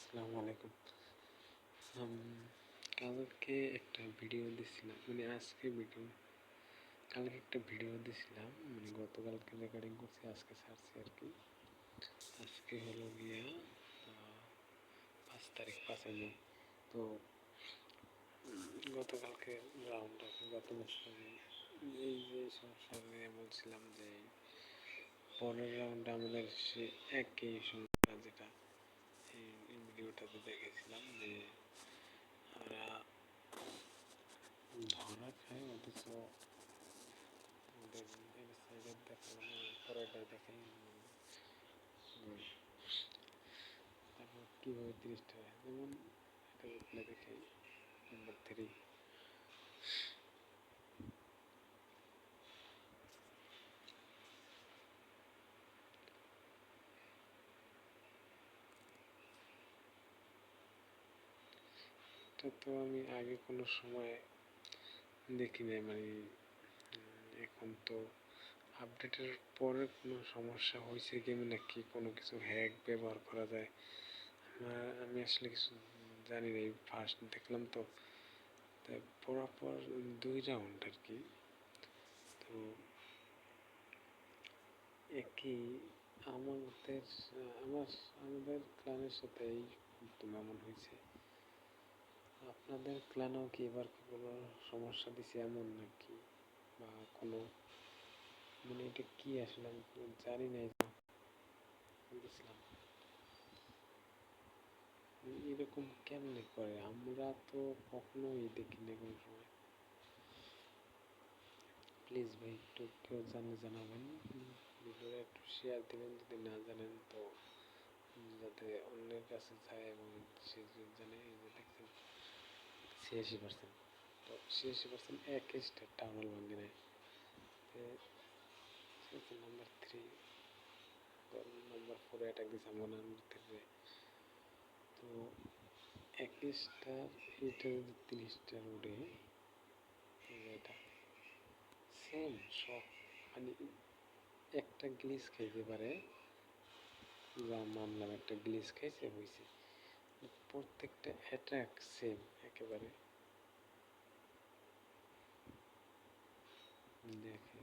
আসসালামু আলাইকুম। কালকে একটা ভিডিও দিছিলাম, কালকে একটা ভিডিও দিছিলাম, গতকালকে রেকর্ডিং করছি, আজকে ছাড়ছি আর কি। আজকে হলো গিয়া 5 তারিখ, 5 মে। তো গতকালকে রাউন্ড গত বছর এই যে সমস্যা নিয়ে বলছিলাম যে পরের রাউন্ডে আমাদের সে একই সমস্যা, যেটা এই ভিডিওটাতে দেখেছিলাম যে আমরা ধরা খাই, অথচ সাইডের দেখালাম পরেরটাই দেখাই। তারপর কীভাবে 30টা, যেমন একটা রিপ্লাই দেখাই। নাম্বার 3, এটা তো আমি আগে কোনো সময় দেখি নাই, এখন তো আপডেটের পরে কোনো সমস্যা হয়েছে গেমে নাকি কোনো কিছু হ্যাক ব্যবহার করা যায়। আমি আসলে কিছু জানি না, ফার্স্ট দেখলাম তো। পরাপর 2 রাউন্ড আর কি। তো একই আমাদের ক্লানের সাথে এই এমন হয়েছে। আপনাদের ক্লানেও কি এবার কোনো সমস্যা দিছে এমন নাকি, বা কোনো এটা কি আসলে আমি জানি না। বুঝলাম এরকম কেমনে করে, আমরা তো কখনোই দেখি না কোনো সময়। প্লিজ ভাই একটু কেউ জানাবেন, ভিডিওটা একটু শেয়ার দিবেন যদি না জানেন, তো যাতে অন্যের কাছে যায় এবং সে জানে। এই যে দেখছেন 86%, তো 86% এক স্টার টাউনাল ভাঙ্গে নেয়। নাম্বার 3, নাম্বার 4 অ্যাটাক দিচ্ছে আমার নাম্বার 3। তো এক স্টার, এটা যদি 3 স্টার উঠে, এটা সেম সব, একটা গ্লিচ খাইতে পারে, যা মানলাম একটা গ্লিচ খাইছে হয়েছে, প্রত্যেকটা অ্যাটাক সেম একেবারে। দেখে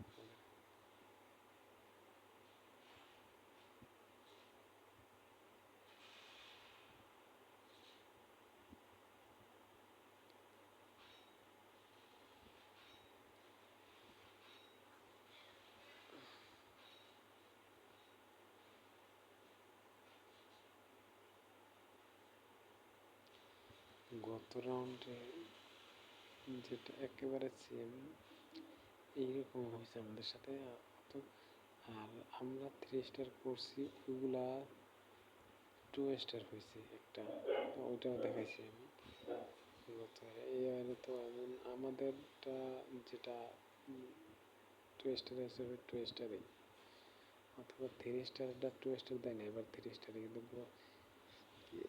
গত রাউন্ডে যেটা একেবারে সেম এইরকম হয়েছে আমাদের সাথে। আর আমরা 3 স্টার করছি, ওইগুলা 2 স্টার হয়েছে একটা, ওইটাও দেখাইছি আমি। এবারে তো এমন আমাদেরটা যেটা 2 স্টার আছে, 2 স্টারই, অথবা 3 স্টারটা 2 স্টার দেয় না, এবার 3 স্টারই। কিন্তু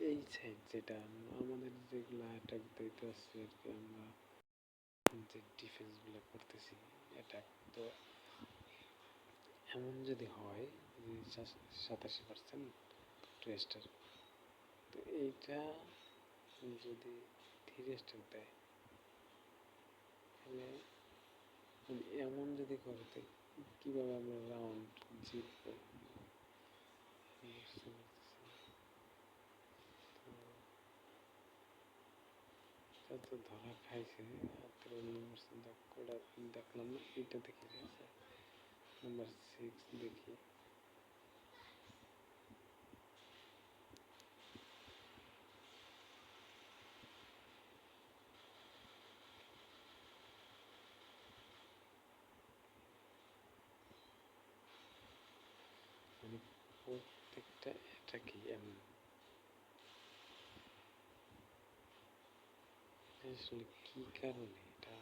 এই সাইড যেটা আমাদের যেগুলা অ্যাটাক দিতে আসছে আর কি, আমরা যে ডিফেন্সগুলো করতেছি অ্যাটাক, তো এমন যদি হয় যে 87% 2 স্টার, তো এইটা যদি 3 স্টার দেয়, তাহলে এমন যদি করে, তো কীভাবে আমরা রাউন্ড জিতবো? তো ধরা খাইছে, দেখলাম না, এইটা দেখে গেছে। নাম্বার 6 দেখি, প্রত্যেকটা অ্যাটাকই এমন। আসলে কি কারণে এটা?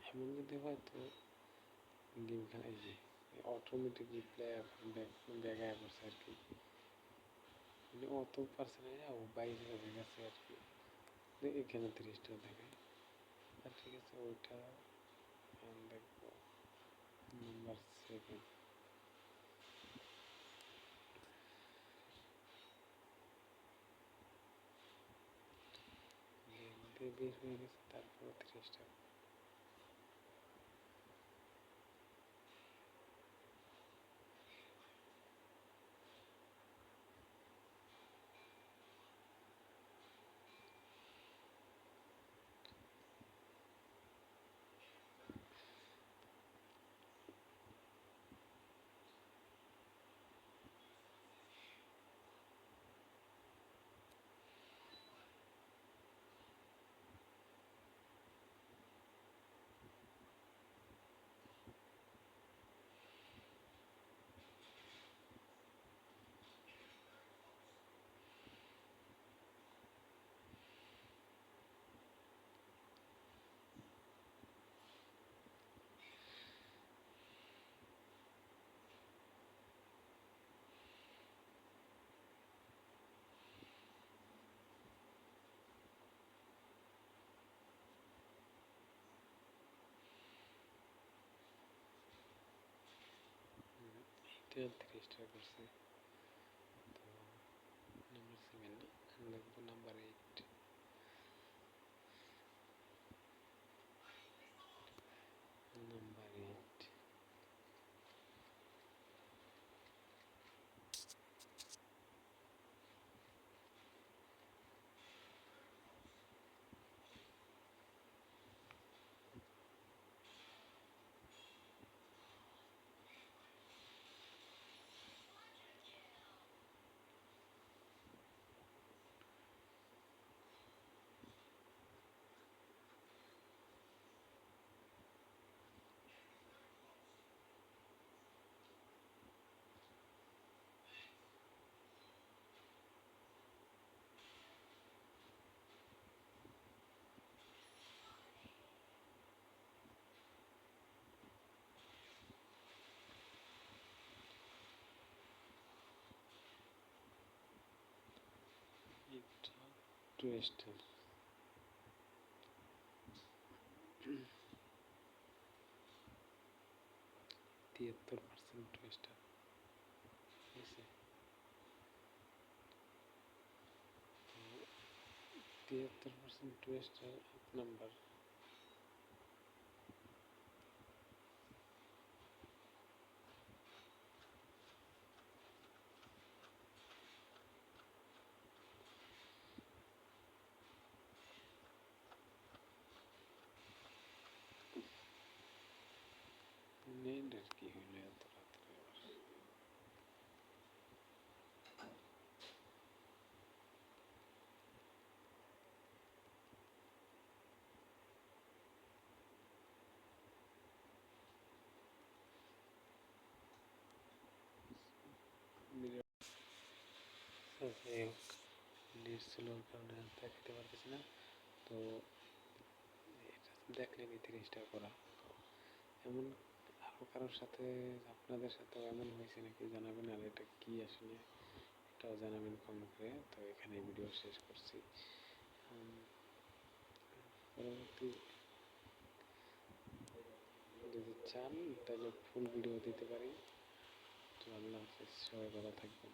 এমন যদি হয় তো গেম খেলাই যে অটোমেটিক রিপ্লাই দেখায় পড়ছে আর কি, অত পার্সেন্টেজ ও বাইরে হয়ে গেছে আর কি। এখানে 30টা দেখায়। আর ঠিক আছে, ওইটা দেখবো। নাম্বার 7 বের হয়ে গেছে, তারপর 30টা। এটা 30টা করছে। তো নাম্বার 7 লিখবো নাম্বার 8। নাম্বার 8 টুয়েস্টার। 73% টুয়েস্টার। ঠিক আছে, 73% টুয়েস্টার 8 নাম্বার। নেটের কি হইলো এত রাত্রে আবার? যাই হোক, নেট স্লোর কারণে আর দেখাতে পারতেছি না। তো এটা দেখলেনি 30টা করা। তো এমন আরও কারোর সাথে, আপনাদের সাথেও এমন হয়েছে নাকি জানাবেন, আর এটা কি আসলে এটাও জানাবেন কমেন্ট করে। তো এখানে ভিডিও শেষ করছি। পরবর্তী যদি চান তাহলে ফুল ভিডিও দিতে পারি। তো আল্লাহ হাফেজ, সবাই ভালো থাকবেন।